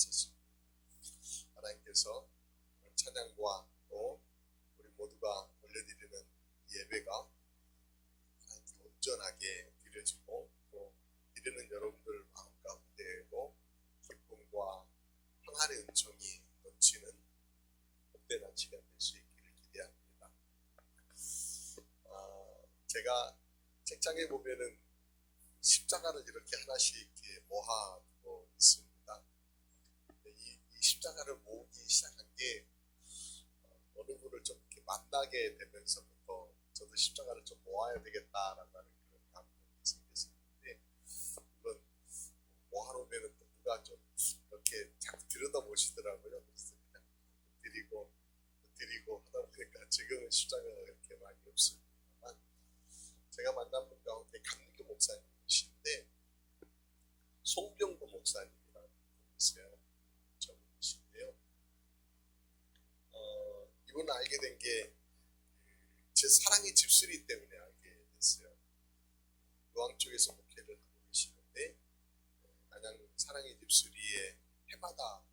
있었습니다. 하나님께서 찬양과 또 우리 모두가 올려드리는 예배가 하나님께 온전하게 드려지고 또 드리는 여러분들 마음 가운데에도 기쁨과 평안의 은총이 넘치는 복된 한 시간 될 수 있기를 기대합니다. 제가 책장에 보면은 십자가를 이렇게 하나씩 이렇게 모아두고 있습니다. 이 십자가를 모으기 시작한 게 어느 분을 좀 이렇게 만나게 되면서부터 저도 십자가를 좀 모아야 되겠다라고 하는 그런 감동이 생겼었는데, 물론 모아놓으면 또 누가 좀 이렇게 자꾸 들여다보시더라고요. 그래서 그냥 드리고 하다 보니까 지금은 십자가가 그렇게 많이 없습니다만, 제가 만난 분 가운데 강민규 목사님이신데 송병구 목사님이라는 분이세요. 저분이신데요. 이분을 알게 된 게 제 사랑의 집수리 때문에 알게 됐어요. 요항 쪽에서 목회를 하고 계시는데 안양 사랑의 집수리에 해마다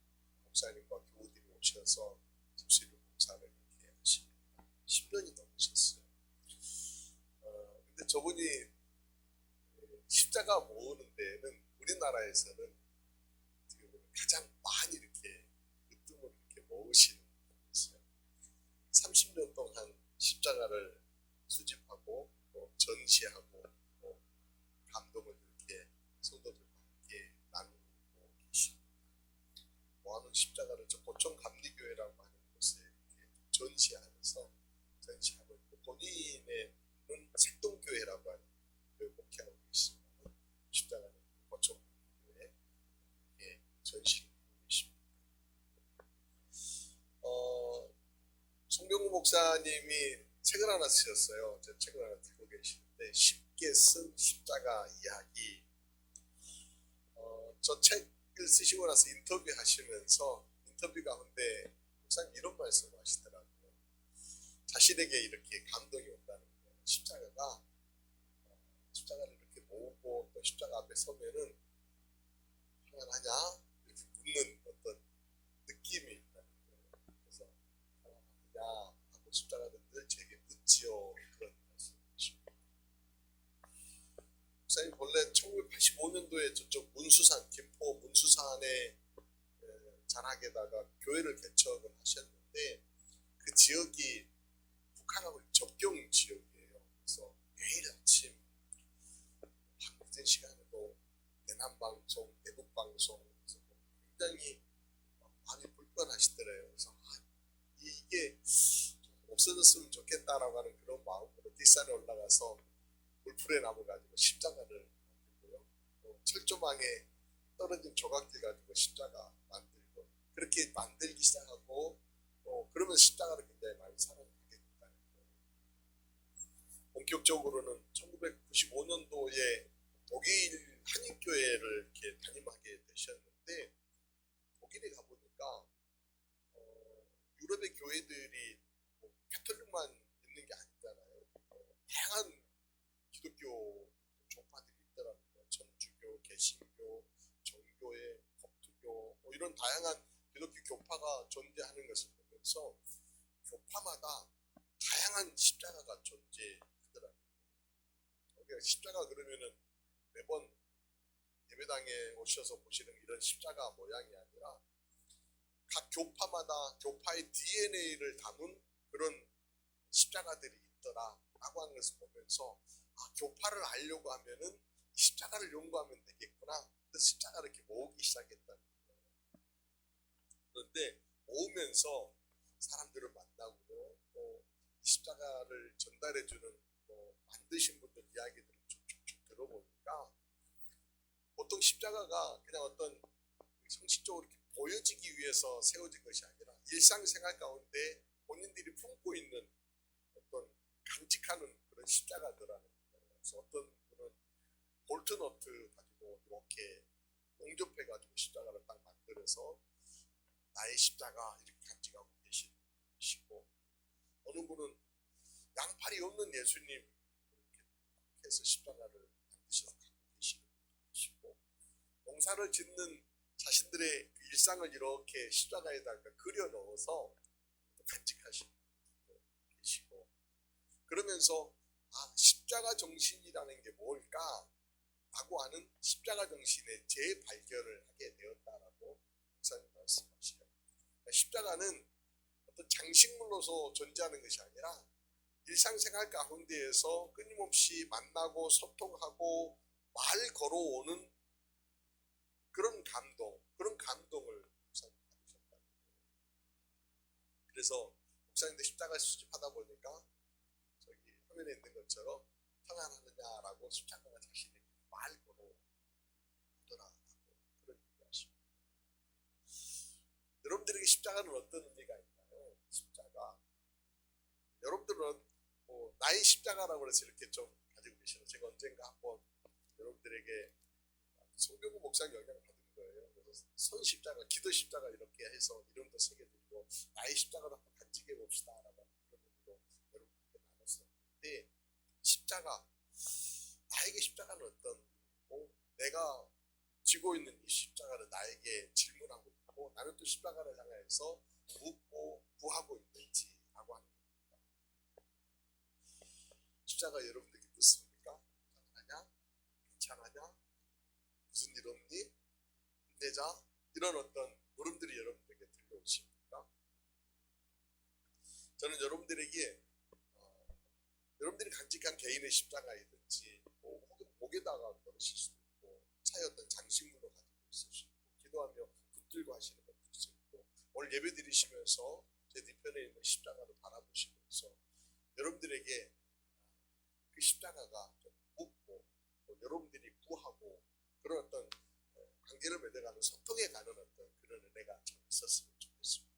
목사님과 교우들이 오셔서 집수리 봉사를 이렇게 하십니다. 10년이 넘으셨어요. 근데 저분이 십자가 모으는 데에는 우리나라에서는 가장 많이 이렇게 으뜸을 이렇게 모으시는 분이었어요. 30년 동안 십자가를 수집하고 또 전시하고 또 감동을 이렇게 성도들과 함께 나누고 계십니다. 모아놓은 십자가를 저 고촌 감리교회라고 하는 곳에 이렇게 전시하면서 전시하고 있고, 본인의 색동교회라고 하는 교회 목회하고 계십니다. 십자가는 고촌 감리교회에 이렇게 전시하고 계십니다. 송병구 목사님이 책을 하나 쓰셨어요. 제 책을 하나 들고 계시는데, 쉽게 쓴 십자가 이야기. 저 책을 쓰시고 나서 인터뷰 하시면서 인터뷰 가운데 목사님 이런 말씀을 하시더라고요. 자신에게 이렇게 감동이 온다는 거예요. 십자가를 이렇게 모으고 또 십자가 앞에 서면은 평안하냐? 이렇게 묻는 어떤 느낌이 있다는 거예요. 그래서 평안하냐 하고 십자가는 늘 제게 묻지요. 그런 말씀이십니다. 목사님 본래 1985년도에 저쪽 문수산, 김포 문수산에 자락에다가 교회를 개척을 하셨는데, 그 지역이 북한하고 접경 지역이에요. 그래서 매일 아침 밤늦은 시간에도 대남방송, 대북방송 굉장히 많이 불편하시더래요. 그래서 이게 좀 없어졌으면 좋겠다라고 하는 그런 마음으로 뒷산에 올라가서 물풀에 나무 가지고 십자가를 만들고요. 또 철조망에 떨어진 조각들 가지고 십자가 만들고, 그렇게 만들기 시작하고 그러면서 십자가를 굉장히 많이 사랑하게 됐다는 거예요. 본격적으로는 1995년도에 독일 한인교회를 이렇게 담임하게 되셨는데, 독일에 가보니까 유럽의 교회들이 가톨릭만 있는 게 아니잖아요. 다양한 기독교 종파들이 있더라고요. 천주교, 개신교, 정교회, kop트교 이런 다양한 기독교 교파가 존재하는 것을 보면서 교파마다 다양한 십자가가 존재하더라고요. 그러니까 십자가 그러면은 매번 예배당에 오셔서 보시는 이런 십자가 모양이 아니라 각 교파마다 교파의 DNA를 담은 그런 십자가들이 있더라라고 하는 것을 보면서 교파를 알려고 하면은 십자가를 연구하면 되겠구나. 그래서 십자가를 이렇게 모으기 시작했다는 거예요. 그런데 모으면서 사람들을 만나고 또 십자가를 전달해주는 만드신 분들 이야기들을 쭉쭉쭉 들어보니까, 보통 십자가가 그냥 어떤 형식적으로 이렇게 보여지기 위해서 세워진 것이 아니라 일상생활 가운데 본인들이 품고 있는 어떤 간직하는 그런 십자가들라는 거예요. 그래서 어떤 분은 볼트너트 가지고 이렇게 용접해가지고 십자가를 딱 만들어서 나의 십자가 이렇게 간직하고 계시고, 어느 분은 양팔이 없는 예수님 이렇게 해서 십자가를 만드셔서 갖고 계시는 분도 계시고, 농사를 짓는 자신들의 그 일상을 이렇게 십자가에다가 그려 넣어서 간직하시는 분도 계시고, 그러면서 십자가 정신이라는 게 뭘까? 라고 하는 십자가 정신의 재발견을 하게 되었다라고 목사님 말씀하시죠. 그러니까 십자가는 어떤 장식물로서 존재하는 것이 아니라 일상생활 가운데에서 끊임없이 만나고 소통하고 말 걸어오는 그런 감동을 목사님 받으셨다. 그래서 목사님도 십자가 수집하다 보니까 저기 화면에 있는 것처럼 평안하느냐라고 십자가가 자신에게 말 걸어오더라고 그런 얘기하십니다. 여러분들에게 십자가는 어떤 의미가 있나요? 십자가. 여러분들은 나의 십자가라고 해서 이렇게 좀 가지고 계시는, 제가 언젠가 한번 여러분들에게 송병구 목사 영향을 받은 거예요. 그래서 선 십자가, 기도 십자가 이렇게 해서 이름도 새겨드리고 나의 십자가도 한번 간직해 봅시다 라고 그런 의미로 여러분께 나눴었는데, 십자가, 나에게 십자가는 어떤 의미고 내가 지고 있는 이 십자가를 나에게 질문하고 있고 나는 또 십자가를 향해서 묻고 구하고 있는지 라고 하는 겁니다. 십자가 여러분들에게 묻습니까? 잘하냐? 괜찮으냐? 무슨 일 없니? 힘내자? 이런 어떤 물음들이 여러분들에게 들려오십니까? 저는 여러분들에게 여러분들이 간직한 개인의 십자가이든지 혹은 목에다가 걸으실 수도 있고 차에 어떤 장식물로 가지고 있을 수 있고 기도하며 붙들고 하시는 것도 있을 수 있고, 오늘 예배 드리시면서 제 뒤편에 있는 십자가를 바라보시면서 여러분들에게 그 십자가가 좀 묻고 또 여러분들이 구하고 그런 어떤 관계를 맺어가는 소통해 가는 어떤 그런 은혜가 좀 있었으면 좋겠습니다.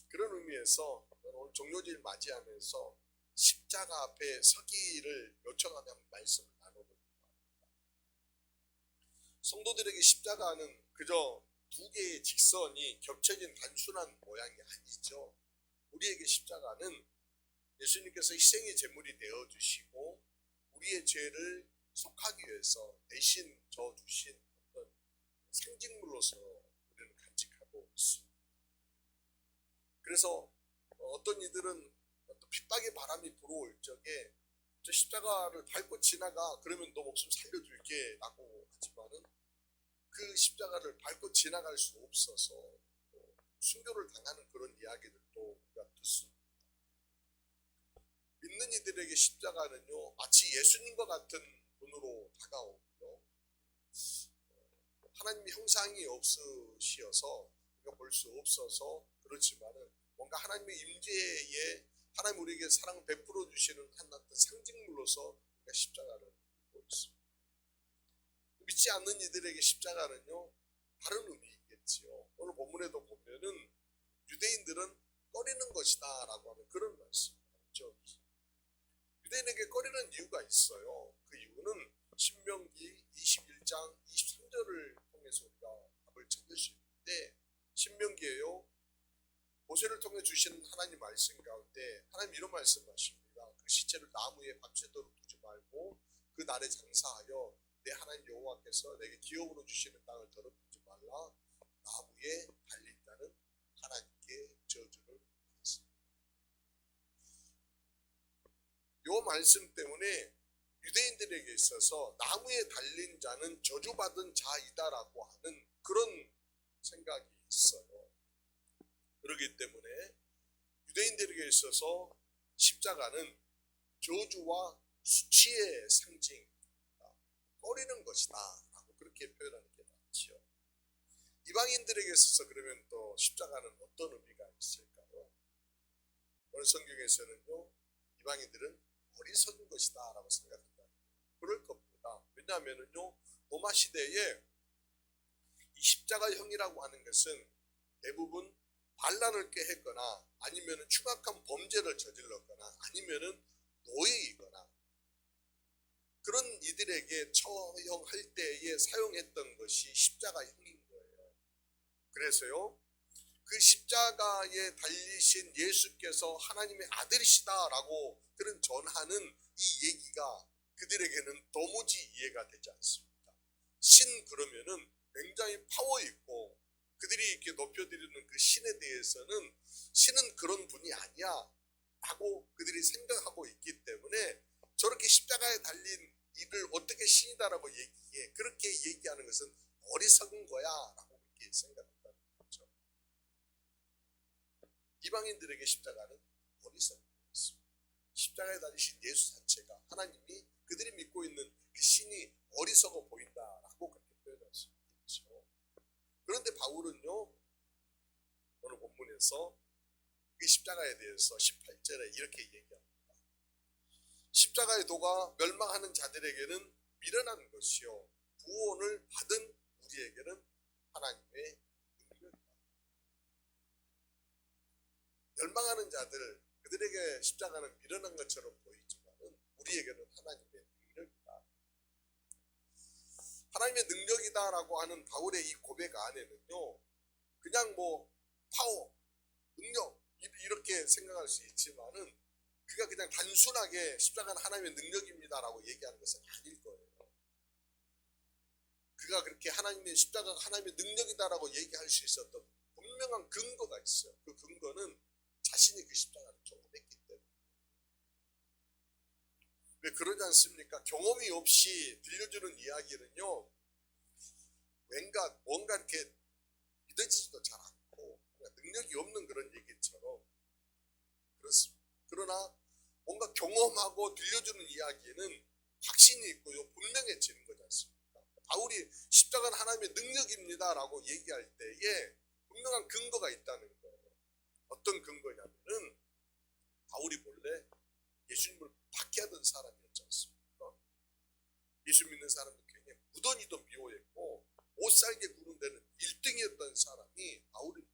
그런 의미에서 오늘 종료질 맞이하면서 십자가 앞에 서기를 요청하며 말씀을 나눠보려고 합니다. 성도들에게 십자가는 그저 두 개의 직선이 겹쳐진 단순한 모양이 아니죠. 우리에게 십자가는 예수님께서 희생의 제물이 되어주시고 우리의 죄를 속하기 위해서 대신 져주신 어떤 상징물로서 우리는 간직하고 있습니다. 그래서 어떤 이들은 핍박의 바람이 불어올 적에 저 십자가를 밟고 지나가, 그러면 너 목숨 살려줄게 라고 하지만은 그 십자가를 밟고 지나갈 수 없어서 순교를 당하는 그런 이야기들도 우리가 듣습니다. 믿는 이들에게 십자가는요 마치 예수님과 같은 분으로 다가오고요, 하나님의 형상이 없으시어서 우리가 볼 수 없어서 그렇지만은 뭔가 하나님의 임재에 하나님 우리에게 사랑을 베풀어 주시는 한 어떤 상징물로서 우리가 십자가를 보고 있습니다. 믿지 않는 이들에게 십자가는요 다른 의미겠지요. 오늘 본문에도 보면은 유대인들은 꺼리는 것이다 라고 하는 그런 말씀이 나오죠. 유대인에게 꺼리는 이유가 있어요. 그 이유는 신명기 21장 23절을 통해서 우리가 답을 찾을 수 있는데, 신명기에요 모세를 통해 주신 하나님 말씀 가운데 하나님 이런 말씀하십니다. 그 시체를 나무에 밤새도록 두지 말고 그 날에 장사하여 내 하나님 여호와께서 내게 기업으로 주시는 땅을 더럽히지 말라. 나무에 달린 자는 하나님께 저주를 받았습니다. 이 말씀 때문에 유대인들에게 있어서 나무에 달린 자는 저주받은 자이다라고 하는 그런 생각이 있어요. 그렇기 때문에 유대인들에게 있어서 십자가는 저주와 수치의 상징입니다. 꺼리는 것이다 라고 그렇게 표현하는 게 맞지요. 이방인들에게 있어서 그러면 또 십자가는 어떤 의미가 있을까요? 오늘 성경에서는요 이방인들은 어리석은 것이다 라고 생각한다. 그럴 겁니다. 왜냐하면요 로마 시대에 이 십자가형이라고 하는 것은 대부분 반란을 꾀했거나 아니면 흉악한 범죄를 저질렀거나 아니면 노예이거나 그런 이들에게 처형할 때에 사용했던 것이 십자가형인 거예요. 그래서요 그 십자가에 달리신 예수께서 하나님의 아들이시다라고 그런 전하는 이 얘기가 그들에게는 도무지 이해가 되지 않습니다. 신 그러면은 굉장히 파워 있고 그들이 이렇게 높여드리는 그 신에 대해서는 신은 그런 분이 아니야 라고 그들이 생각하고 있기 때문에 저렇게 십자가에 달린 이를 어떻게 신이다라고 얘기해. 그렇게 얘기하는 것은 어리석은 거야 라고 그렇게 생각한다는 거죠. 이방인들에게 십자가는 어리석은 거였습니다. 십자가에 달리신 예수 자체가 하나님이 그들이 믿고 있는 그 신이 어리석어 보인다라고 그렇게 표현할 수 있겠죠. 그런데 바울은요 오늘 본문에서 그 십자가에 대해서 18절에 이렇게 얘기합니다. 십자가의 도가 멸망하는 자들에게는 미련한 것이요 구원을 받은 우리에게는 하나님의 능력이다. 멸망하는 자들 그들에게 십자가는 미련한 것처럼 보이지만 우리에게는 하나님의 능력이다. 하나님의 능력이다라고 하는 바울의 이 고백 안에는요 그냥 뭐 파워, 능력 이렇게 생각할 수 있지만은 그가 그냥 단순하게 십자가는 하나님의 능력입니다라고 얘기하는 것은 아닐 거예요. 그가 그렇게 하나님의 십자가가 하나님의 능력이다라고 얘기할 수 있었던 분명한 근거가 있어요. 그 근거는 자신이 그 십자가를 경험했기 때문에. 왜 그러지 않습니까? 경험이 없이 들려주는 이야기는요 뭔가 이렇게 믿어지지도 잘 않고 능력이 없는 그런 얘기처럼 그렇습니다. 그러나 뭔가 경험하고 들려주는 이야기에는 확신이 있고요 분명해지는 거지 않습니까? 바울이 십자가는 하나님의 능력입니다라고 얘기할 때에 분명한 근거가 있다는 거예요. 어떤 근거냐면은 바울이 본래 예수님을 박해하던 사람이었지 않습니까? 예수 믿는 사람들 굉장히 무던히도 미워했고 못살게 구는 데는 1등이었던 사람이 바울입니다.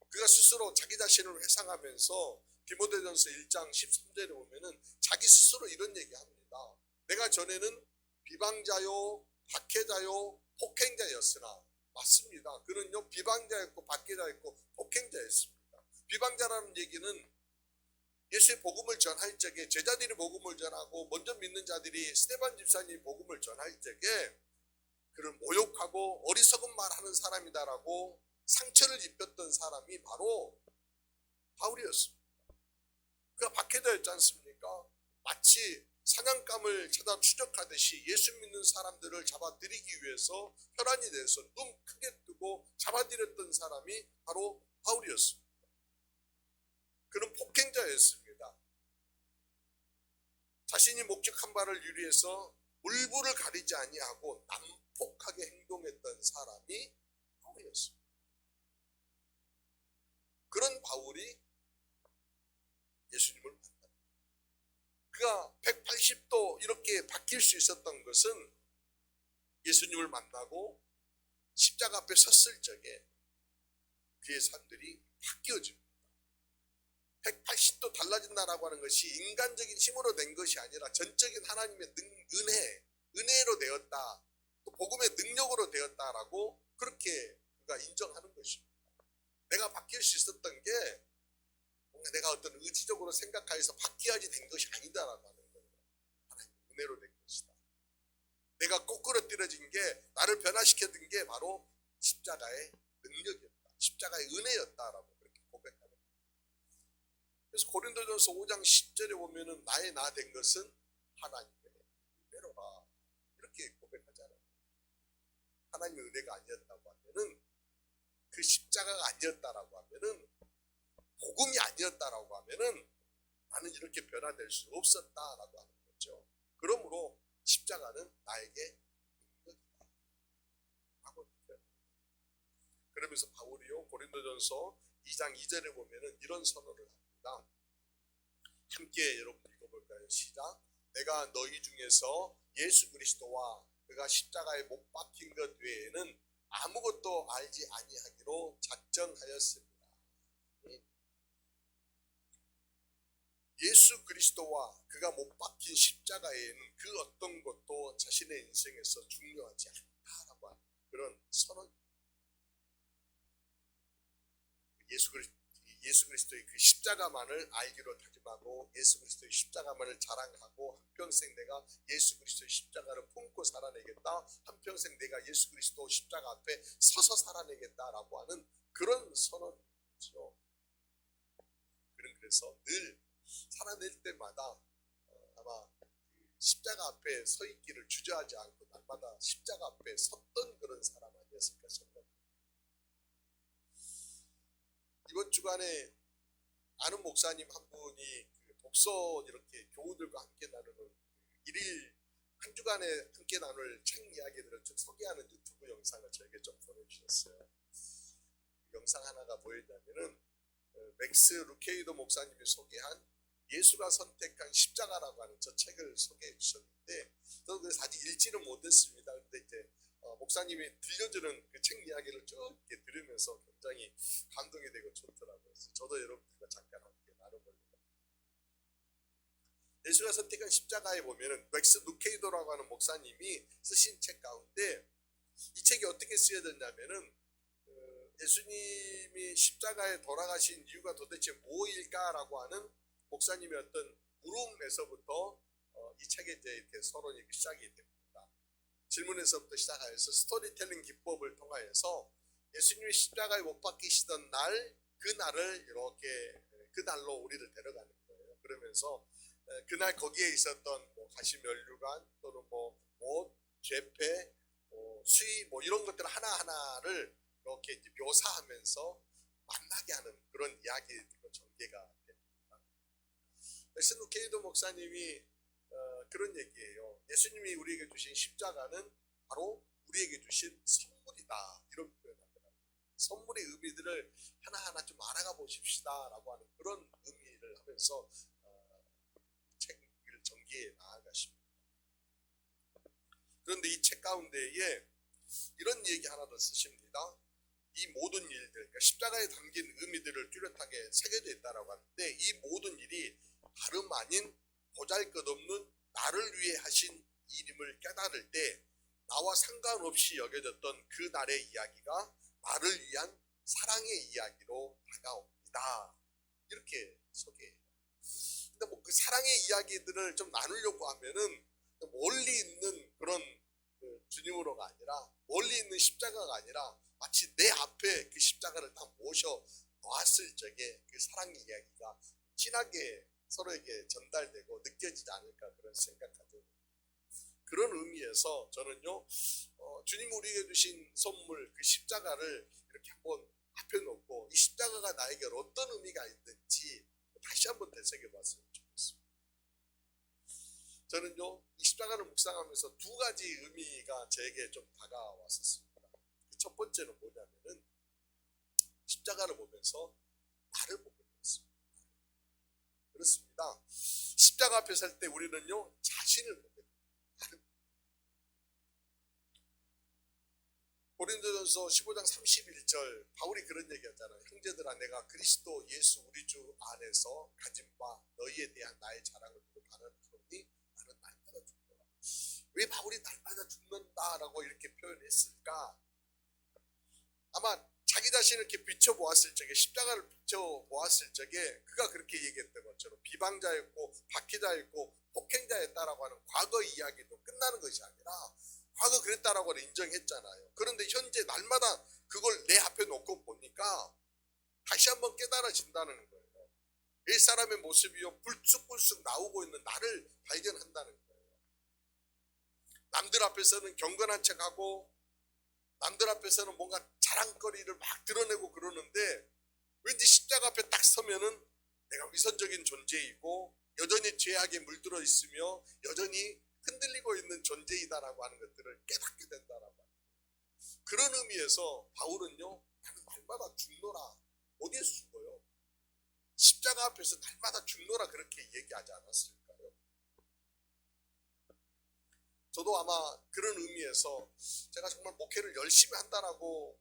그가 스스로 자기 자신을 회상하면서 디모데전서 1장 13절에 보면은 자기 스스로 이런 얘기합니다. 내가 전에는 비방자요, 박해자요, 폭행자였으나 맞습니다. 그는요 비방자였고 박해자였고 폭행자였습니다. 비방자라는 얘기는 예수의 복음을 전할 적에 제자들이 복음을 전하고 먼저 믿는 자들이 스데반 집사님이 복음을 전할 적에 그를 모욕하고 어리석은 말 하는 사람이다라고 상처를 입혔던 사람이 바로 바울이었습니다. 그가 박해자였지 않습니까? 마치 사냥감을 찾아 추적하듯이 예수 믿는 사람들을 잡아들이기 위해서 혈안이 돼서 눈 크게 뜨고 잡아들였던 사람이 바로 바울이었습니다. 그는 폭행자였습니다. 자신이 목적한 바를 위해서 물불을 가리지 아니하고 난폭하게 행동했던 사람이 바울이었습니다. 그런 바울이 예수님을 만납니다. 그가 180도 이렇게 바뀔 수 있었던 것은 예수님을 만나고 십자가 앞에 섰을 적에 그의 삶들이 바뀌어집니다. 180도 달라진다라고 하는 것이 인간적인 힘으로 된 것이 아니라 전적인 하나님의 은혜로 되었다. 또 복음의 능력으로 되었다라고 그렇게 그가 인정하는 것입니다. 내가 바뀔 수 있었던 게 뭔가 내가 어떤 의지적으로 생각하여서 바뀌어야지 된 것이 아니다라고 하는 거예요. 하나님의 은혜로 된 것이다. 내가 꼬꾸러뜨려진 게 나를 변화시켰던 게 바로 십자가의 능력이었다. 십자가의 은혜였다라고 그렇게 고백하는 거예요. 그래서 고린도전서 5장 10절에 보면은 나의 나 된 것은 하나님의 은혜로라 이렇게 고백하잖아요. 하나님의 은혜가 아니었다고 하면은 그 십자가가 아니었다라고 하면은 복음이 아니었다라고 하면은 나는 이렇게 변화될 수 없었다라고 하는 거죠. 그러므로 십자가는 나에게 능력이다 하고 그러면서 바울이요 고린도전서 2장 2절에 보면은 이런 선언을 합니다. 함께 여러분 읽어볼까요? 시작. 내가 너희 중에서 예수 그리스도와 그가 십자가에 못 박힌 것 외에는 아무것도 알지 아니하기로 작정하였습니다. 예수 그리스도와 그가 못 박힌 십자가에는 그 어떤 것도 자신의 인생에서 중요하지 않다라고 하는 그런 선언. 예수 그리스도의 그 십자가만을 알기로 다짐하고 예수 그리스도의 십자가만을 자랑하고 한평생 내가 예수 그리스도의 십자가를 품고 살아내겠다, 한평생 내가 예수 그리스도 십자가 앞에 서서 살아내겠다라고 하는 그런 선언이죠. 그래서 늘 살아낼 때마다 아마 십자가 앞에 서 있기를 주저하지 않고 날마다 십자가 앞에 섰던 그런 사람 아니었을까 생각합니다. 이번 주간에 아는 목사님 한 분이 그 독서 이렇게 교우들과 함께 나누는 일일 한 주간에 함께 나눌 책 이야기들을 좀 소개하는 유튜브 영상을 저에게 좀 보내주셨어요. 그 영상 하나가 뭐였냐면은 맥스 루케이도 목사님이 소개한 예수가 선택한 십자가라고 하는 저 책을 소개해 주셨는데, 저도 그래서 아직 읽지는 못했습니다. 근데 이제 목사님이 들려주는 그 책 이야기를 쭉 이렇게 들으면서 굉장히 감동이 되고 좋더라고요. 그래서 저도 여러분들과 잠깐 함께 나눠보려고. 예수가 선택한 십자가에 보면은 맥스 루케이도라고 하는 목사님이 쓰신 책 가운데 이 책이 어떻게 쓰여졌냐면은 예수님이 십자가에 돌아가신 이유가 도대체 뭐일까라고 하는 목사님의 어떤 물음에서부터 이 책에 이제 이렇게 서론이 시작이 됩니다. 질문에서부터 시작하여서 스토리텔링 기법을 통하여서 예수님이 십자가에 못 박히시던 날, 그날을 이렇게 그날로 우리를 데려가는 거예요. 그러면서 그날 거기에 있었던 뭐 가시면류관 또는 뭐 옷, 죄패, 수의 뭐 이런 것들 하나하나를 이렇게 이제 묘사하면서 만나게 하는 그런 이야기들로 전개가 됩니다. 맥스 루케이도 목사님이 그런 얘기예요. 예수님이 우리에게 주신 십자가는 바로 우리에게 주신 선물이다, 이런 표현하더라고요. 선물의 의미들을 하나하나 좀 알아가 보십시다라고 하는 그런 의미를 하면서 책을 전개해 나아가십니다. 그런데 이 책 가운데에 이런 얘기 하나 더 쓰십니다. 이 모든 일들, 그러니까 십자가에 담긴 의미들을 뚜렷하게 새겨져 있다라고 하는데, 이 모든 일이 다름 아닌 보잘것없는 나를 위해 하신 일임을 깨달을 때 나와 상관없이 여겨졌던 그 날의 이야기가 나를 위한 사랑의 이야기로 다가옵니다. 이렇게 소개해요. 근데 뭐 그 사랑의 이야기들을 좀 나누려고 하면은 멀리 있는 그런 주님으로가 아니라, 멀리 있는 십자가가 아니라 마치 내 앞에 그 십자가를 다 모셔 놓았을 적에 그 사랑의 이야기가 진하게 서로에게 전달되고 느껴지지 않을까 그런 생각하죠. 그런 의미에서 저는요, 주님 우리에게 주신 선물 그 십자가를 이렇게 한번 앞에 놓고 이 십자가가 나에게 어떤 의미가 있는지 다시 한번 되새겨 봤으면 좋겠습니다. 저는요, 이 십자가를 묵상하면서 두 가지 의미가 저에게 좀 다가왔었습니다. 첫 번째는 뭐냐면은 십자가를 보면서 나를 보게 되었습니다. 그렇습니다. 십자가 앞에 설 때 우리는요, 자신을 보게 됩니다. 나를. 고린도전서 15장 31절 바울이 그런 얘기하잖아요. 형제들아, 내가 그리스도 예수 우리 주 안에서 가진 바 너희에 대한 나의 자랑을 두고 단언하노니 나는 날마다 죽노라. 왜 바울이 날마다 죽는다라고 이렇게 표현했을까? 아마 자기 자신을 이렇게 비춰보았을 적에, 십자가를 비춰보았을 적에 그가 그렇게 얘기했던 것처럼 비방자였고 박해자였고 폭행자였다라고 하는 과거 이야기도 끝나는 것이 아니라 과거 그랬다라고 인정했잖아요. 그런데 현재 날마다 그걸 내 앞에 놓고 보니까 다시 한번 깨달아진다는 거예요. 옛사람의 모습이요, 불쑥불쑥 나오고 있는 나를 발견한다는 거예요. 남들 앞에서는 경건한 척하고 남들 앞에서는 뭔가 자랑거리를 막 드러내고 그러는데, 왠지 십자가 앞에 딱 서면은 내가 위선적인 존재이고 여전히 죄악에 물들어 있으며 여전히 흔들리고 있는 존재이다라고 하는 것들을 깨닫게 된다라고 하는 거예요. 그런 의미에서 바울은요, 나는 날마다 죽노라. 어디에 죽어요? 십자가 앞에서 날마다 죽노라 그렇게 얘기하지 않았을까요? 저도 아마 그런 의미에서 제가 정말 목회를 열심히 한다라고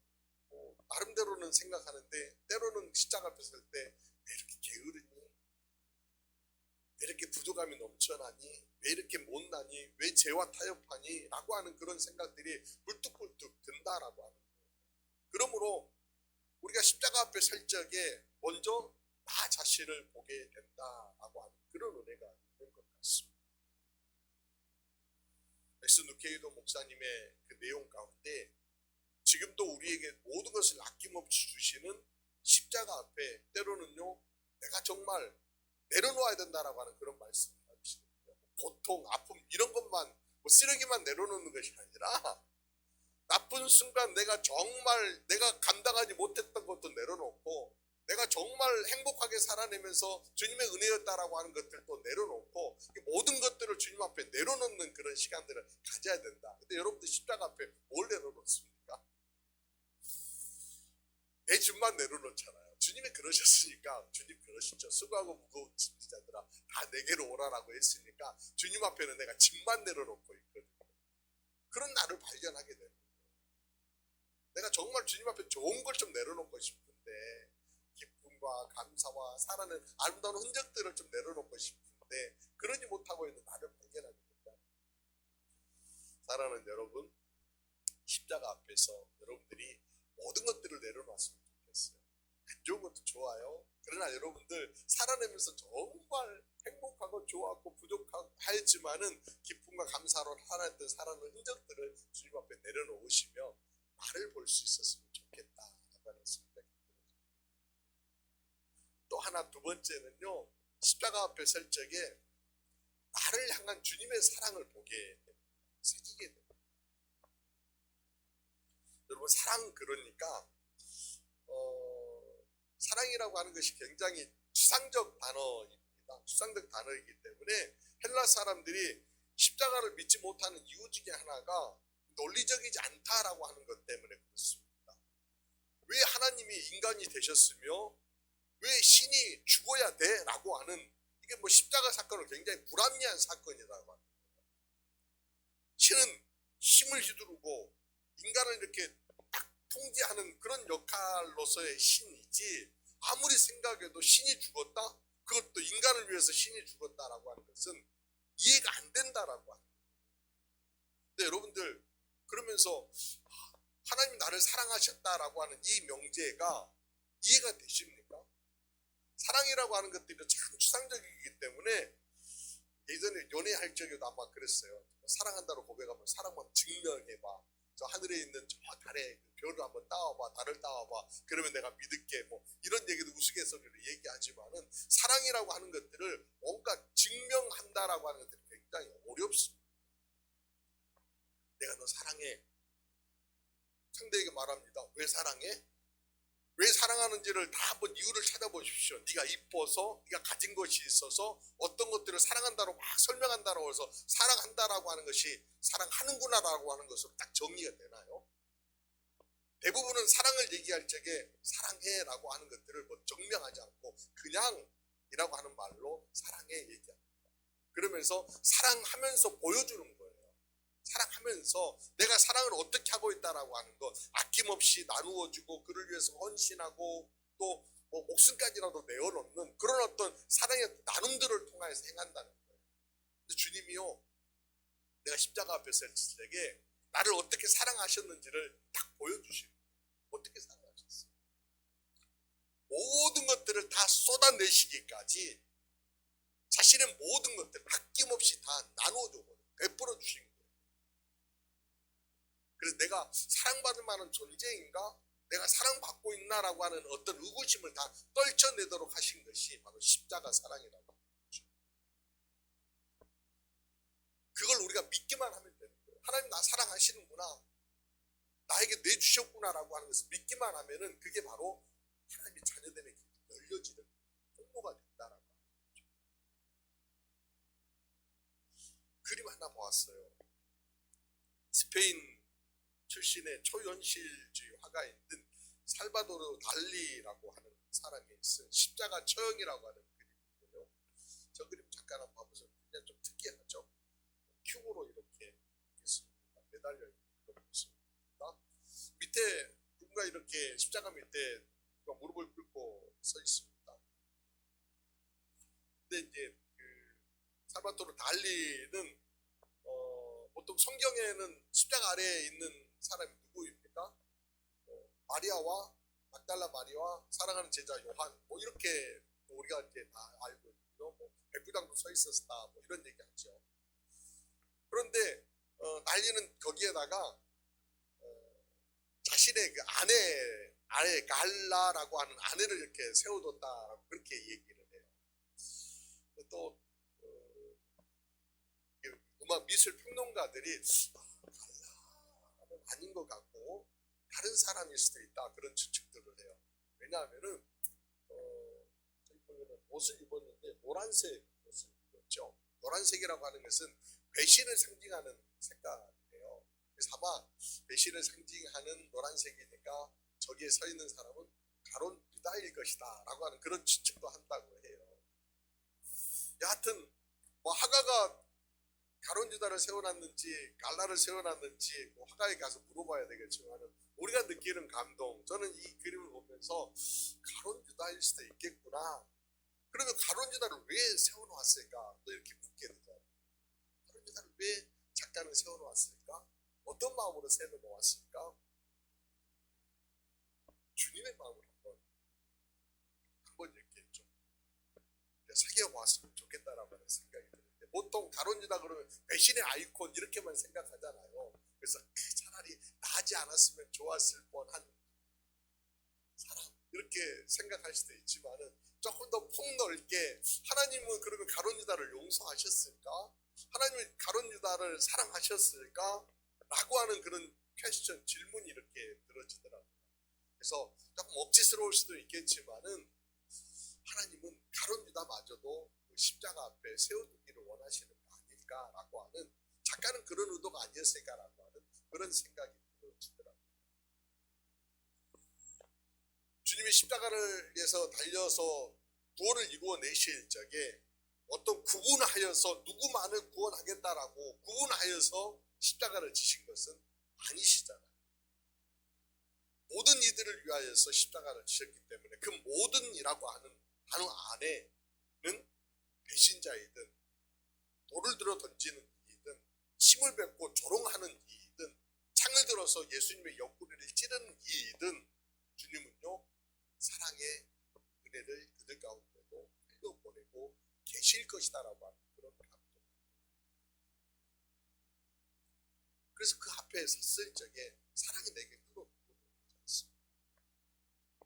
나름대로는 생각하는데, 때로는 십자가 앞에 설 때 왜 이렇게 게으르니? 왜 이렇게 부족함이 넘쳐나니? 왜 이렇게 못나니? 왜 죄와 타협하니? 라고 하는 그런 생각들이 불뚝불뚝 든다라고 하는 거예요. 그러므로 우리가 십자가 앞에 설 적에 먼저 나 자신을 보게 된다라고 하는 그런 은혜가 있는 것 같습니다. 엑스 누케이도 목사님의 그 내용 가운데 지금도 우리에게 모든 것을 아낌없이 주시는 십자가 앞에 때로는요 내가 정말 내려놓아야 된다라고 하는 그런 말씀을 하시거든요. 고통, 아픔 이런 것만 쓰레기만 내려놓는 것이 아니라 나쁜 순간 내가 정말 내가 감당하지 못했던 것도 내려놓고 내가 정말 행복하게 살아내면서 주님의 은혜였다라고 하는 것들도 내려놓고 모든 것들을 주님 앞에 내려놓는 그런 시간들을 가져야 된다. 근데 여러분들 십자가 앞에 뭘 내려놓습니까? 내 짐만 내려놓잖아요. 주님이 그러셨으니까 주님 그러시죠. 수고하고 무거운 짐지자들아 다 내게로 오라라고 했으니까 주님 앞에는 내가 짐만 내려놓고 있거든요. 그런 나를 발견하게 되는 거예요. 내가 정말 주님 앞에 좋은 걸 좀 내려놓고 싶은데 기쁨과 감사와 살아낸 아름다운 흔적들을 좀 내려놓고 싶은데 그러지 못하고 있는 나를 발견하게 된다. 사랑하는 여러분, 십자가 앞에서 여러분들이 모든 것들을 내려놨으면 좋겠어요. 안 좋은 것도 좋아요. 그러나 여러분들 살아내면서 정말 행복하고 좋았고 부족하지만은 기쁨과 감사로 살아냈던 살아낸 흔적들을 주님 앞에 내려놓으시며 나를 볼 수 있었으면 좋겠다라고 하는 생각이 들어요. 또 하나 두 번째는요, 십자가 앞에 설 적에 나를 향한 주님의 사랑을 보게 됩니다. 새기게 됩니다. 여러분 사랑 그러니까 사랑이라고 하는 것이 굉장히 추상적 단어입니다. 추상적 단어이기 때문에 헬라 사람들이 십자가를 믿지 못하는 이유 중에 하나가 논리적이지 않다라고 하는 것 때문에 그렇습니다. 왜 하나님이 인간이 되셨으며 왜 신이 죽어야 돼? 라고 하는 이게 십자가 사건은 굉장히 불합리한 사건이라고 합니다. 신은 힘을 휘두르고 인간을 이렇게 딱 통제하는 그런 역할로서의 신이지 아무리 생각해도 신이 죽었다? 그것도 인간을 위해서 신이 죽었다라고 하는 것은 이해가 안 된다라고 합니다. 근데 여러분들 그러면서 하나님 나를 사랑하셨다라고 하는 이 명제가 이해가 되십니까? 사랑이라고 하는 것들이 참 추상적이기 때문에 예전에 연애할 적에도 아마 그랬어요. 사랑한다고 고백하면 사랑만 증명해봐. 저 하늘에 있는 저 달에 별을 한번 따와봐. 달을 따와봐. 그러면 내가 믿을게. 이런 얘기도 우스갯소리로 얘기하지만은 사랑이라고 하는 것들을 뭔가 증명한다라고 하는 것들이 굉장히 어렵습니다. 내가 너 사랑해. 상대에게 말합니다. 왜 사랑해? 왜 사랑하는지를 다 한번 이유를 찾아보십시오. 네가 이뻐서, 네가 가진 것이 있어서 어떤 것들을 사랑한다고 막 설명한다고 해서 사랑한다라고 하는 것이 사랑하는구나라고 하는 것으로 딱 정리가 되나요? 대부분은 사랑을 얘기할 적에 사랑해라고 하는 것들을 정명하지 않고 그냥이라고 하는 말로 사랑해 얘기합니다. 그러면서 사랑하면서 보여주는 거예요. 사랑하면서 내가 사랑을 어떻게 하고 있다라고 하는 것, 아낌없이 나누어주고 그를 위해서 헌신하고 또 목숨까지라도 내어놓는 그런 어떤 사랑의 나눔들을 통해서 행한다는 거예요. 근데 주님이요, 내가 십자가 앞에 설 적에 나를 어떻게 사랑하셨는지를 딱 보여주시는 거예요. 어떻게 사랑하셨어요? 모든 것들을 다 쏟아내시기까지 자신의 모든 것들 아낌없이 다 나눠주고 베풀어 주신 거예요. 그래서 내가 사랑받을 만한 존재인가? 내가 사랑받고 있나라고 하는 어떤 의구심을 다 떨쳐내도록 하신 것이 바로 십자가 사랑이라고 하는 거죠. 그걸 우리가 믿기만 하면 되는 거예요. 하나님 나 사랑하시는구나. 나에게 내주셨구나라고 하는 것을 믿기만 하면은 그게 바로 하나님의 자녀됨의 길이 열려지는 통로가 된다라고 하는 거죠. 그림 하나 보았어요. 스페인 출신의 초현실주의 화가인 살바도르 달리라고 하는 사람이 있어요. 십자가 처형이라고 하는 그림이고요. 저 그림 잠깐 한번 봐보세요. 굉장히 좀 특이하죠. 큐브로 이렇게 있습니다. 매달려 있는 그런 모습입니다. 밑에 누군가 이렇게 십자가 밑에 누가 무릎을 꿇고 서 있습니다. 근데 이제 그 살바도르 달리는 보통 성경에는 십자가 아래에 있는 사람이 누구입니까? 마리아와 막달라 마리와 사랑하는 제자 요한 뭐 이렇게 우리가 이제 다 알고 있고요. 뭐 백부장도 서 있었다 뭐 이런 얘기하죠. 그런데 난리는 거기에다가 자신의 그 아내 갈라라고 하는 아내를 이렇게 세워뒀다라고 그렇게 얘기를 해요. 또 음악 미술 평론가들이 갈라는 아닌 것 같고 다른 사람일 수도 있다 그런 추측들을 해요. 왜냐하면은 저희 보면은 옷을 입었는데 노란색 옷을 입었죠. 노란색이라고 하는 것은 배신을 상징하는 색깔이에요. 그래서 아마 배신을 상징하는 노란색이니까 저기에 서 있는 사람은 가론 유다일 것이다 라고 하는 그런 추측도 한다고 해요. 여하튼 뭐 하가가 가론 유다를 세워놨는지 갈라를 세워놨는지 뭐 하가에 가서 물어봐야 되겠지만 우리가 느끼는 감동, 저는 이 그림을 보면서 가론 유다일 수도 있겠구나. 그러면 가론 유다를 왜 세워놓았을까 또 이렇게 묻게 되잖아요. 가론 유다를 왜 작가는 세워놓았을까? 어떤 마음으로 세워놓았을까? 주님의 마음을 한번 이렇게 좀 새겨보았으면 좋겠다라고 하는 생각이 드는데, 보통 가론 유다 그러면 배신의 아이콘 이렇게만 생각하잖아요. 그래서 차라리 나지 않았으면 좋았을 뻔한 사람 이렇게 생각할 수도 있지만은 조금 더 폭넓게 하나님은 그러면 가론 유다를 용서하셨을까? 하나님은 가론 유다를 사랑하셨을까? 라고 하는 그런 퀘스천, 질문이 이렇게 들어지더라고요. 그래서 조금 억지스러울 수도 있겠지만은 하나님은 가론 유다마저도 그 십자가 앞에 세워두기를 원하시는 거 아닐까라고 하는, 작가는 그런 의도가 아니었을까라고 하는 그런 생각이 들어지더라고요. 주님이 십자가를 위해서 달려서 구원을 이루어내실 적에 어떤 구분하여서 누구만을 구원하겠다라고 구분하여서 십자가를 지신 것은 아니시잖아요. 모든 이들을 위하여서 십자가를 지셨기 때문에 그 모든이라고 하는 단어 안에는 배신자이든 돌을 들어 던지는 이든 침을 뱉고 조롱하는 이든 창을 들어서 예수님의 옆구리를 찌르는 이든 주님은요 사랑의 은혜를 그들 가운데도 흘려보내고 계실 것이다라고 하는 그런 감동. 그래서 그 앞에 섰을 적에 사랑이 내게 흘러보내지 않습니다.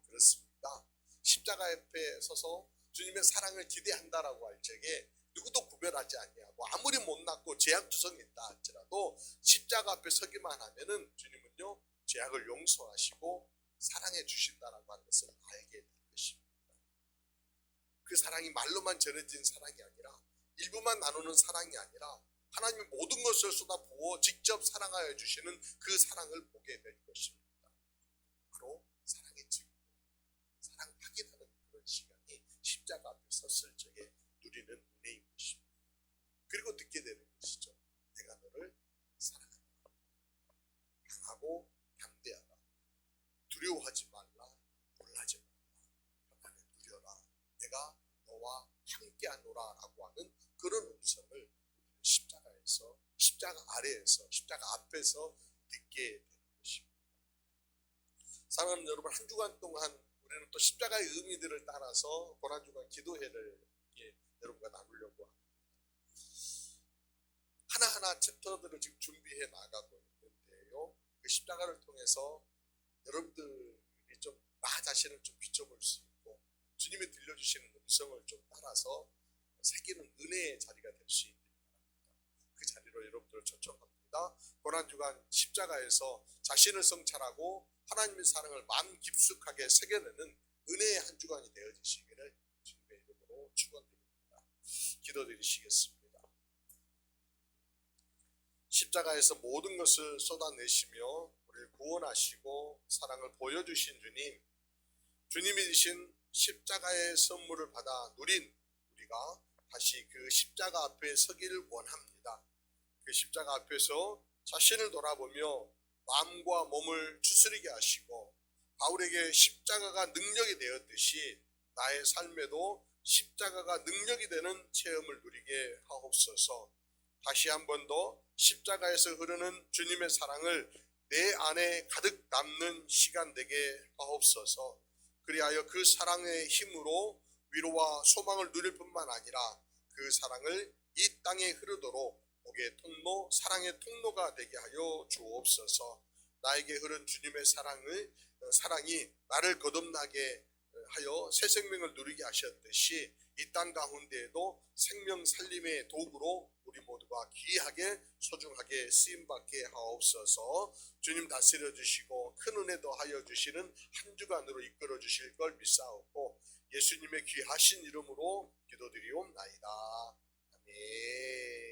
그렇습니다. 십자가 옆에 서서 주님의 사랑을 기대한다라고 할 적에 누구도 구별하지 아니하고 아무리 못났고 죄악투성이 있다 할지라도 십자가 앞에 서기만 하면은 주님은요 죄악을 용서하시고 사랑해 주신다라고 하는 것을 알게 될 것입니다. 그 사랑이 말로만 전해진 사랑이 아니라 일부만 나누는 사랑이 아니라 하나님의 모든 것을 쏟아부어 직접 사랑하여 주시는 그 사랑을 보게 될 것입니다. 바로 사랑의 증거, 사랑 확인하는 그런 시간이 십자가 앞에 섰을 적에 누리는 은혜인 것입니다. 그리고 듣게 되는 것이죠. 내가 너를 사랑한다. 강하고 담대하라. 두려워하지 말라. 놀라지 말라. 평안을 누려라. 내가 너와 함께하노라 라고 하는 그런 음성을 우리는 십자가에서, 십자가 아래에서, 십자가 앞에서 듣게 되는 것입니다. 사랑하는 여러분, 한 주간 동안 우리는 또 십자가의 의미들을 따라서 고난주간 기도회를 여러분과 나누려고 합니다. 하나하나 챕터들을 지금 준비해 나가고 있는데요. 그 십자가를 통해서 여러분들이 좀 나 자신을 좀 비춰볼 수 있고 주님이 들려주시는 음성을 좀 따라서 새기는 은혜의 자리가 될 수 있기를 바랍니다. 그 자리로 여러분들을 초청합니다. 고난주간 십자가에서 자신을 성찰하고 하나님의 사랑을 마음 깊숙하게 새겨내는 은혜의 한 주간이 되어지시기를 주님의 이름으로 축원드립니다. 기도드리시겠습니다. 십자가에서 모든 것을 쏟아내시며 우리를 구원하시고 사랑을 보여주신 주님, 주님이 주신 십자가의 선물을 받아 누린 우리가 다시 그 십자가 앞에 서기를 원합니다. 그 십자가 앞에서 자신을 돌아보며 마음과 몸을 추스리게 하시고 바울에게 십자가가 능력이 되었듯이 나의 삶에도 십자가가 능력이 되는 체험을 누리게 하옵소서. 다시 한 번 더 십자가에서 흐르는 주님의 사랑을 내 안에 가득 남는 시간 되게 하옵소서. 그리하여 그 사랑의 힘으로 위로와 소망을 누릴 뿐만 아니라 그 사랑을 이 땅에 흐르도록 복의 통로, 사랑의 통로가 되게 하여 주옵소서. 나에게 흐른 주님의 사랑이 나를 거듭나게 하여 새 생명을 누리게 하셨듯이 이 땅 가운데에도 생명 살림의 도구로 우리 모두가 귀하게 소중하게 쓰임받게 하옵소서. 주님 다스려 주시고 큰 은혜 더하여 주시는 한 주간으로 이끌어 주실 걸 믿사옵고 예수님의 귀하신 이름으로 기도드리옵나이다. 아멘.